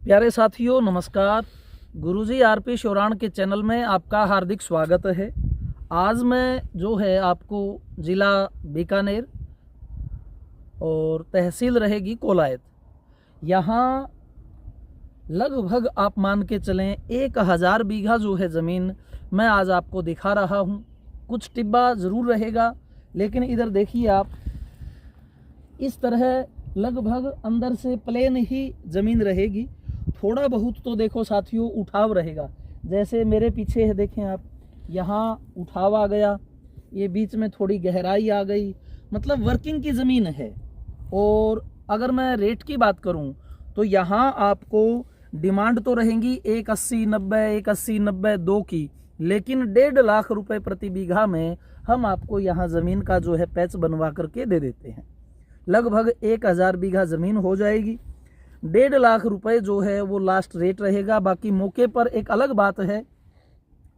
प्यारे साथियों नमस्कार। गुरुजी आरपी शोराण के चैनल में आपका हार्दिक स्वागत है। आज मैं जो है आपको ज़िला बीकानेर और तहसील रहेगी कोलायत, यहाँ लगभग आप मान के चलें 1000 बीघा जो है ज़मीन मैं आज आपको दिखा रहा हूँ। कुछ टिब्बा ज़रूर रहेगा, लेकिन इधर देखिए आप, इस तरह लगभग अंदर से प्लेन ही ज़मीन रहेगी। थोड़ा बहुत तो देखो साथियों उठाव रहेगा, जैसे मेरे पीछे है, देखें आप, यहाँ उठाव आ गया, ये बीच में थोड़ी गहराई आ गई, मतलब वर्किंग की ज़मीन है। और अगर मैं रेट की बात करूं तो यहाँ आपको डिमांड तो रहेंगी 180-90 2 की, लेकिन 1.5 लाख रुपए प्रति बीघा में हम आपको यहाँ ज़मीन का जो है पैच बनवा करके दे देते हैं। लगभग 1000 बीघा ज़मीन हो जाएगी। 1.5 लाख रुपए जो है वो लास्ट रेट रहेगा। बाकी मौके पर एक अलग बात है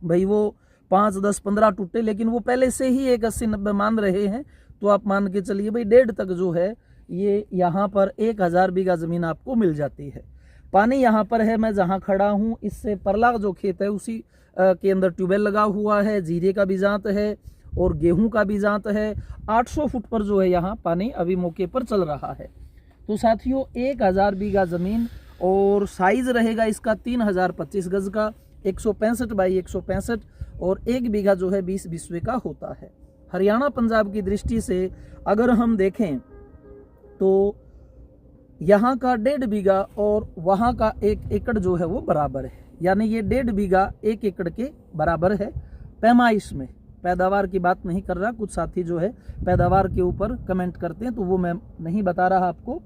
भाई, वो 5, 10, 15 टूटे, लेकिन वो पहले से ही 180-90 मान रहे हैं, तो आप मान के चलिए भाई 1.5 तक जो है ये यहाँ पर 1000 बीघा ज़मीन आपको मिल जाती है। पानी यहाँ पर है, मैं जहाँ खड़ा हूँ इससे परला जो खेत है उसी के अंदर ट्यूबवेल लगा हुआ है, जीरे का भी जांत है और गेहूं का भी जांत है। 800 फुट पर जो है यहाँ पानी अभी मौके पर चल रहा है। तो साथियों 1000 बीघा ज़मीन और साइज़ रहेगा इसका 3025 गज का, 165 बाई 165, और 1 बीघा जो है 20 बिस्वे का होता है। हरियाणा पंजाब की दृष्टि से अगर हम देखें तो यहाँ का 1.5 बीघा और वहाँ का 1 एकड़ जो है वो बराबर है, यानी ये 1.5 बीघा 1 एकड़ के बराबर है। पैमाइश में पैदावार की बात नहीं कर रहा, कुछ साथी जो है पैदावार के ऊपर कमेंट करते हैं, तो वो मैं नहीं बता रहा आपको।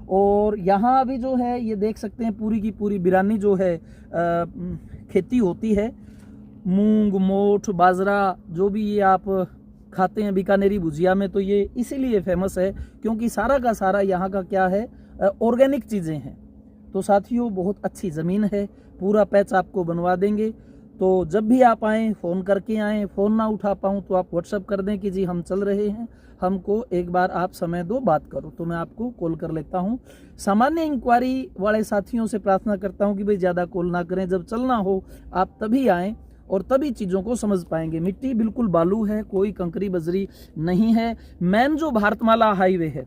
और यहाँ अभी जो है ये देख सकते हैं पूरी की पूरी बिरानी जो है खेती होती है। मूंग, मोठ, बाजरा, जो भी ये आप खाते हैं बीकानेरी भुजिया में, तो ये इसीलिए फेमस है क्योंकि सारा का सारा यहाँ का क्या है, ऑर्गेनिक चीज़ें हैं। तो साथियों बहुत अच्छी ज़मीन है, पूरा पैच आपको बनवा देंगे। तो जब भी आप आएँ फ़ोन करके आएँ, फ़ोन ना उठा पाऊँ तो आप व्हाट्सअप कर दें कि जी हम चल रहे हैं, हमको एक बार आप समय दो, बात करो, तो मैं आपको कॉल कर लेता हूँ। सामान्य इंक्वायरी वाले साथियों से प्रार्थना करता हूँ कि भाई ज़्यादा कॉल ना करें, जब चलना हो आप तभी आएँ और तभी चीज़ों को समझ पाएंगे। मिट्टी बिल्कुल बालू है, कोई कंकरी बजरी नहीं है। मेन जो भारतमाला हाईवे है,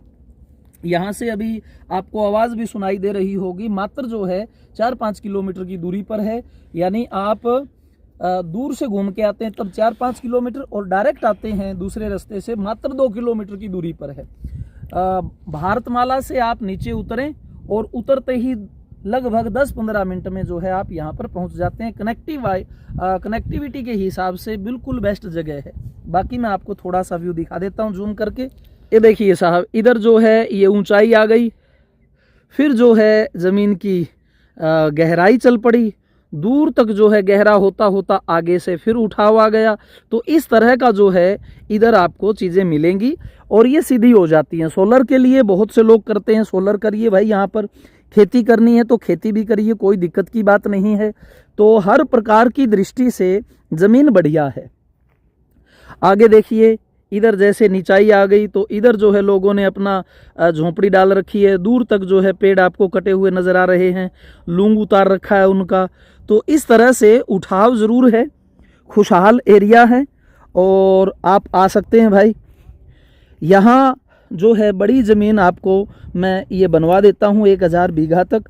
यहाँ से अभी आपको आवाज़ भी सुनाई दे रही होगी, मात्र जो है 4-5 किलोमीटर की दूरी पर है। यानी आप दूर से घूम के आते हैं तब 4-5 किलोमीटर, और डायरेक्ट आते हैं दूसरे रास्ते से मात्र 2 किलोमीटर की दूरी पर है। भारतमाला से आप नीचे उतरें और उतरते ही लगभग 10-15 मिनट में जो है आप यहाँ पर पहुँच जाते हैं। कनेक्टिविटी के हिसाब से बिल्कुल बेस्ट जगह है। बाकी मैं आपको थोड़ा सा व्यू दिखा देता हूँ जूम करके। ये देखिए साहब, इधर जो है ये ऊंचाई आ गई, फिर जो है ज़मीन की गहराई चल पड़ी, दूर तक जो है गहरा होता होता आगे से फिर उठाव आ गया। तो इस तरह का जो है इधर आपको चीज़ें मिलेंगी और ये सीधी हो जाती हैं। सोलर के लिए बहुत से लोग करते हैं, सोलर करिए भाई, यहाँ पर खेती करनी है तो खेती भी करिए, कोई दिक्कत की बात नहीं है। तो हर प्रकार की दृष्टि से ज़मीन बढ़िया है। आगे देखिए, इधर जैसे निचाई आ गई तो इधर जो है लोगों ने अपना झोंपड़ी डाल रखी है। दूर तक जो है पेड़ आपको कटे हुए नज़र आ रहे हैं, लूंग उतार रखा है उनका। तो इस तरह से उठाव ज़रूर है, खुशहाल एरिया है और आप आ सकते हैं भाई। यहाँ जो है बड़ी ज़मीन आपको मैं ये बनवा देता हूँ 1000 बीघा तक,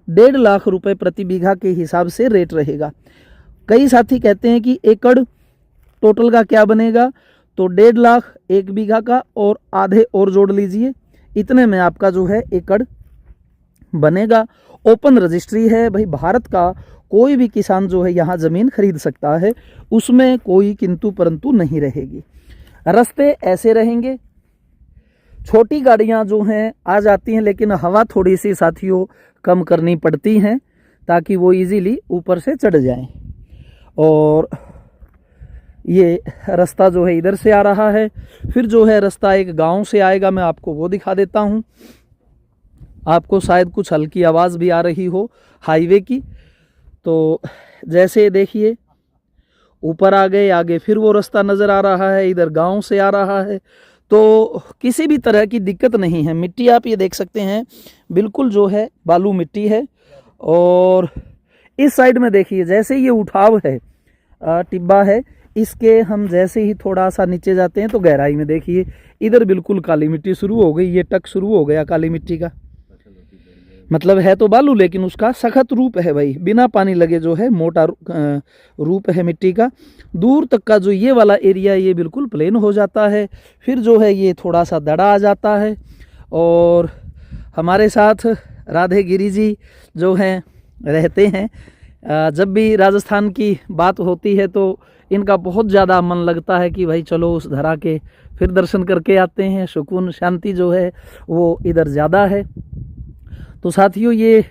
1.5 लाख रुपए प्रति बीघा के हिसाब से रेट रहेगा। कई साथी कहते हैं कि एकड़ टोटल का क्या बनेगा, तो 1.5 लाख 1 बीघा का और आधे और जोड़ लीजिए, इतने में आपका जो है एकड़ बनेगा। ओपन रजिस्ट्री है भाई, भारत का कोई भी किसान जो है यहाँ ज़मीन खरीद सकता है, उसमें कोई किंतु परंतु नहीं रहेगी। रास्ते ऐसे रहेंगे, छोटी गाड़ियाँ जो हैं आ जाती हैं, लेकिन हवा थोड़ी सी साथियों कम करनी पड़ती हैं ताकि वो इजीली ऊपर से चढ़ जाएं। और ये रास्ता जो है इधर से आ रहा है, फिर जो है रास्ता एक गांव से आएगा, मैं आपको वो दिखा देता हूँ। आपको शायद कुछ हल्की आवाज़ भी आ रही हो हाईवे की। तो जैसे देखिए ऊपर आ गए, आगे फिर वो रास्ता नज़र आ रहा है, इधर गांव से आ रहा है। तो किसी भी तरह की दिक्कत नहीं है। मिट्टी आप ये देख सकते हैं बिल्कुल जो है बालू मिट्टी है, और इस साइड में देखिए जैसे ये उठाव है, टिब्बा है, इसके हम जैसे ही थोड़ा सा नीचे जाते हैं तो गहराई में देखिए इधर बिल्कुल काली मिट्टी शुरू हो गई, ये टक शुरू हो गया काली मिट्टी का। मतलब है तो बालू लेकिन उसका सख्त रूप है भाई, बिना पानी लगे जो है मोटा रूप है मिट्टी का। दूर तक का जो ये वाला एरिया ये बिल्कुल प्लेन हो जाता है, फिर जो है ये थोड़ा सा दड़ा आ जाता है। और हमारे साथ राधे गिरी जी जो हैं रहते हैं, जब भी राजस्थान की बात होती है तो इनका बहुत ज़्यादा मन लगता है कि भाई चलो उस धरा के फिर दर्शन करके आते हैं, सुकून शांति जो है वो इधर ज़्यादा है। तो साथियों ये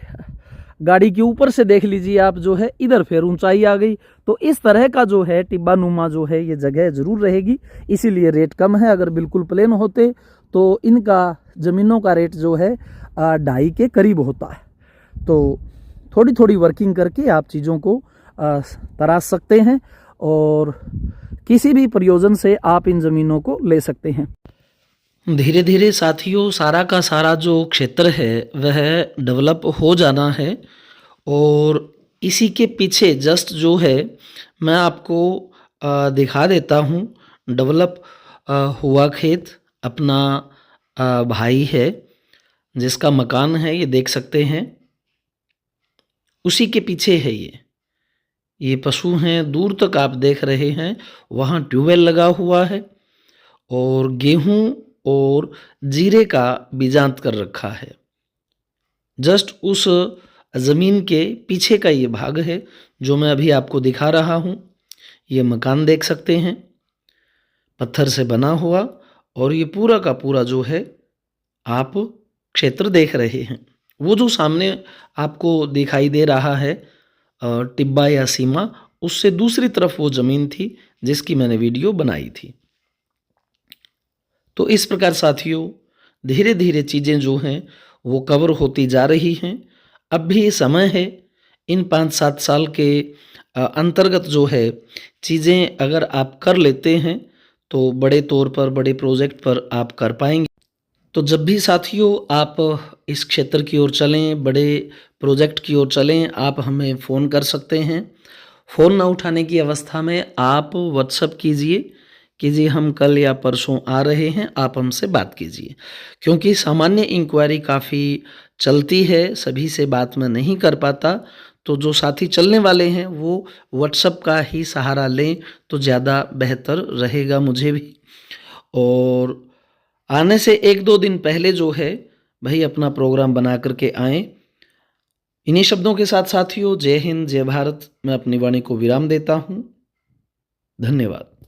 गाड़ी के ऊपर से देख लीजिए आप, जो है इधर फिर ऊंचाई आ गई। तो इस तरह का जो है टिब्बा नुमा जो है ये जगह ज़रूर रहेगी, इसीलिए रेट कम है। अगर बिल्कुल प्लेन होते तो इनका ज़मीनों का रेट जो है 2.5 के करीब होता है। तो थोड़ी थोड़ी वर्किंग करके आप चीज़ों को तराश सकते हैं और किसी भी प्रयोजन से आप इन ज़मीनों को ले सकते हैं। धीरे धीरे साथियों सारा का सारा जो क्षेत्र है वह डेवलप हो जाना है। और इसी के पीछे जस्ट जो है मैं आपको दिखा देता हूँ डेवलप हुआ खेत। अपना भाई है जिसका मकान है, ये देख सकते हैं, उसी के पीछे है ये पशु हैं, दूर तक आप देख रहे हैं, वहाँ ट्यूबवेल लगा हुआ है और गेहूं और जीरे का बीजांत कर रखा है। जस्ट उस ज़मीन के पीछे का ये भाग है जो मैं अभी आपको दिखा रहा हूँ। ये मकान देख सकते हैं, पत्थर से बना हुआ, और ये पूरा का पूरा जो है आप क्षेत्र देख रहे हैं। वो जो सामने आपको दिखाई दे रहा है टिब्बा या सीमा, उससे दूसरी तरफ वो ज़मीन थी जिसकी मैंने वीडियो बनाई थी। तो इस प्रकार साथियों धीरे धीरे चीज़ें जो हैं वो कवर होती जा रही हैं। अब भी समय है, इन 5-7 साल के अंतर्गत जो है चीज़ें अगर आप कर लेते हैं तो बड़े तौर पर बड़े प्रोजेक्ट पर आप कर पाएंगे। तो जब भी साथियों आप इस क्षेत्र की ओर चलें, बड़े प्रोजेक्ट की ओर चलें, आप हमें फ़ोन कर सकते हैं। फ़ोन ना उठाने की अवस्था में आप व्हाट्सएप कीजिए कि जी हम कल या परसों आ रहे हैं, आप हमसे बात कीजिए। क्योंकि सामान्य इंक्वायरी काफ़ी चलती है, सभी से बात मैं नहीं कर पाता। तो जो साथी चलने वाले हैं वो व्हाट्सएप का ही सहारा लें तो ज़्यादा बेहतर रहेगा मुझे भी। और आने से 1-2 दिन पहले जो है भाई अपना प्रोग्राम बना करके आएँ। इन्हीं शब्दों के साथ साथियों जय हिंद, जय भारत, मैं अपनी वाणी को विराम देता हूँ। धन्यवाद।